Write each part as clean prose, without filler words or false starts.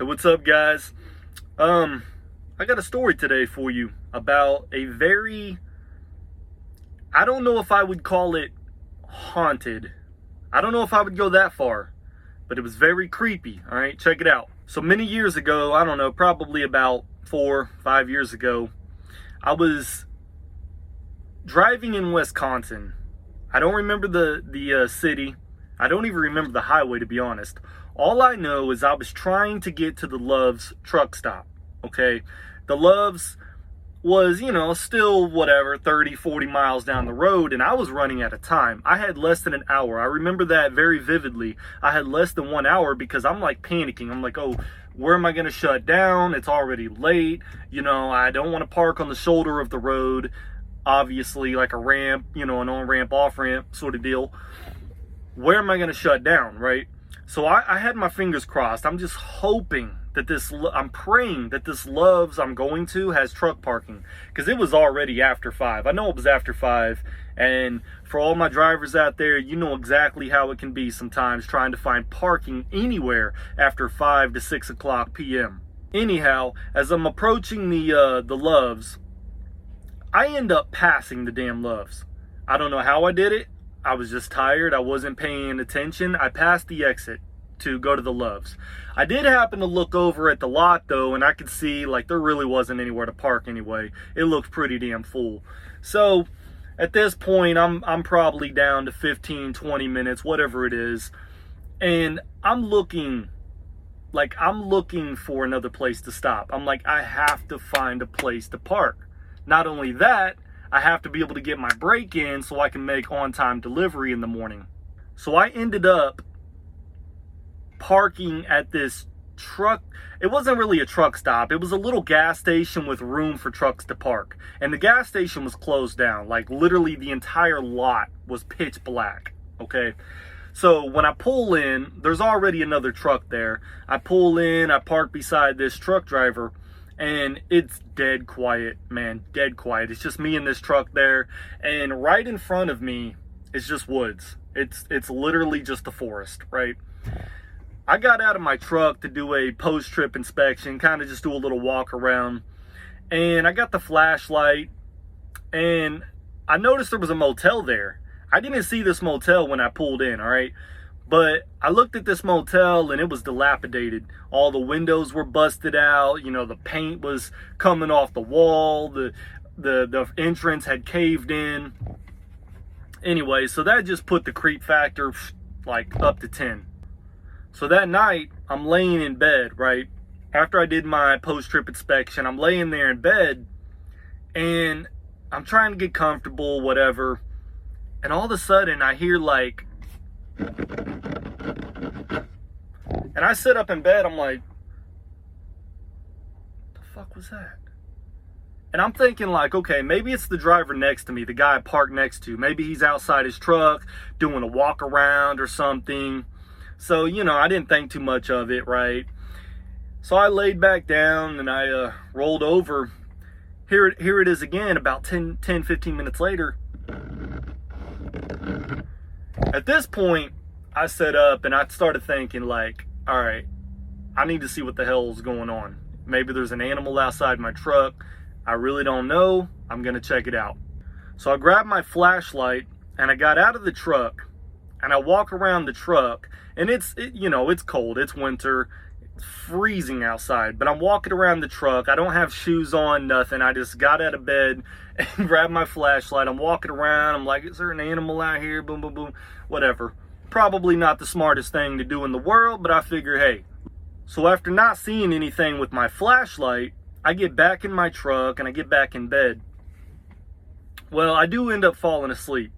Hey, what's up, guys? I got a story today for you about a very, I don't know if I would call it haunted. I don't know if I would go that far, but it was very creepy. All right, check it out. So many years ago, I don't know, probably about 4-5 years ago, I was driving in Wisconsin. I don't remember the city. I don't even remember the highway, to be honest. All I know is I was trying to get to the Love's truck stop, okay? The Love's was, still whatever, 30, 40 miles down the road, and I was running out of time. I had less than an hour. I remember that very vividly. I had less than 1 hour because I'm like panicking. I'm like, oh, where am I going to shut down? It's already late. I don't want to park on the shoulder of the road, obviously, like a ramp, an on-ramp, off-ramp sort of deal. Where am I going to shut down, right? So I had my fingers crossed. I'm just hoping that I'm praying that this Love's I'm going to has truck parking, because it was already after 5. I know it was after 5, and for all my drivers out there, you know exactly how it can be sometimes trying to find parking anywhere after 5 to 6 o'clock p.m. Anyhow, as I'm approaching the Love's, I end up passing the damn Love's. I don't know how I did it. I was just tired. I wasn't paying attention. I passed the exit to go to the Love's. I did happen to look over at the lot though, and I could see like there really wasn't anywhere to park anyway. It looked pretty damn full. So at this point, I'm probably down to 15, 20 minutes, whatever it is. And I'm looking for another place to stop. I'm like, I have to find a place to park. Not only that, I have to be able to get my break in so I can make on-time delivery in the morning. So I ended up parking at this truck. It wasn't really a truck stop. It was a little gas station with room for trucks to park. And the gas station was closed down. Like literally the entire lot was pitch black. Okay. So when I pull in, there's already another truck there. I pull in, I park beside this truck driver, and it's dead quiet, man, dead quiet. It's just me and this truck there, and right in front of me is just woods. It's literally just the forest, right? I got out of my truck to do a post-trip inspection, kind of just do a little walk around, and I got the flashlight, and I noticed there was a motel there. I didn't see this motel when I pulled in, all right? But I looked at this motel and it was dilapidated. All the windows were busted out. The paint was coming off the wall. The entrance had caved in. Anyway, so that just put the creep factor like up to 10. So that night, I'm laying in bed, right? After I did my post-trip inspection, I'm laying there in bed and I'm trying to get comfortable, whatever. And all of a sudden I hear like, and I sit up in bed, I'm like, what the fuck was that? And I'm thinking like, okay, maybe it's the driver next to me, the guy I parked next to. Maybe he's outside his truck doing a walk around or something. So, I didn't think too much of it, right? So I laid back down and I rolled over. Here it is again, about 10, 15 minutes later. At this point, I sat up and I started thinking like, all right, I need to see what the hell's going on. Maybe there's an animal outside my truck. I really don't know. I'm going to check it out. So I grabbed my flashlight and I got out of the truck and I walk around the truck, and it's cold. It's winter. It's freezing outside, but I'm walking around the truck. I don't have shoes on, nothing. I just got out of bed and grabbed my flashlight. I'm walking around. I'm like, is there an animal out here? Boom, boom, boom. Whatever. Probably not the smartest thing to do in the world, but I figure, hey. So after not seeing anything with my flashlight, I get back in my truck and I get back in bed. Well, I do end up falling asleep.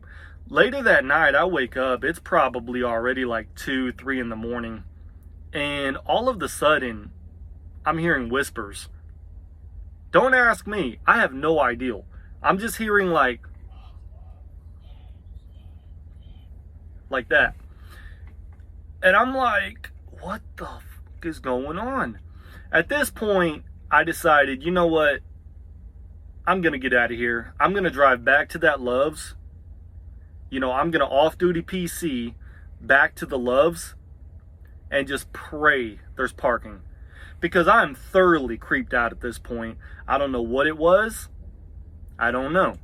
Later that night, I wake up. It's probably already like 2, 3 in the morning. And all of a sudden, I'm hearing whispers. Don't ask me. I have no idea. I'm just hearing like that. And I'm like, what the fuck is going on? At this point, I decided, you know what? I'm going to get out of here. I'm going to drive back to that Love's. I'm going to off-duty PC back to the Love's and just pray there's parking. because I'm thoroughly creeped out at this point. I don't know what it was. I don't know.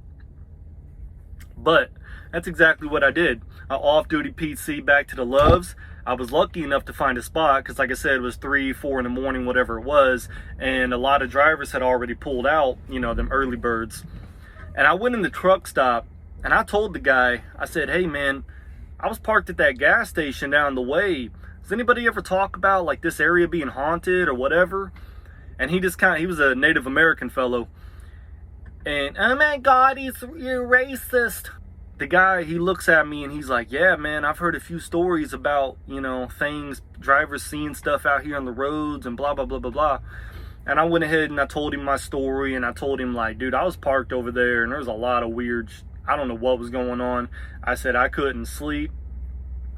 But that's exactly what I did. I off-duty PC back to the Loves. I was lucky enough to find a spot because, like I said, it was 3, 4 in the morning, whatever it was. And a lot of drivers had already pulled out, them early birds. And I went in the truck stop and I told the guy, I said, hey man, I was parked at that gas station down the way. Does anybody ever talk about like this area being haunted or whatever? And he was a Native American fellow. And, oh my God, you're racist. The guy, he looks at me and he's like, yeah, man, I've heard a few stories about, things, drivers seeing stuff out here on the roads and blah, blah, blah, blah, blah. And I went ahead and I told him my story, and I told him, like, dude, I was parked over there and there was a lot of weird, I don't know what was going on. I said I couldn't sleep.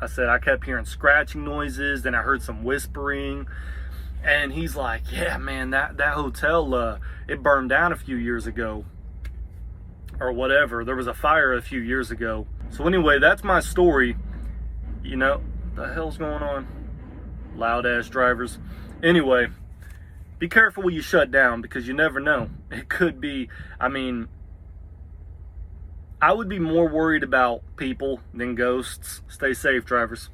I said I kept hearing scratching noises, then I heard some whispering. And he's like, yeah, man, that hotel, it burned down a few years ago. Or whatever. There was a fire a few years ago. So anyway, that's my story. The hell's going on? Loud ass drivers. Anyway, be careful when you shut down because you never know. It could be, I would be more worried about people than ghosts. Stay safe, drivers.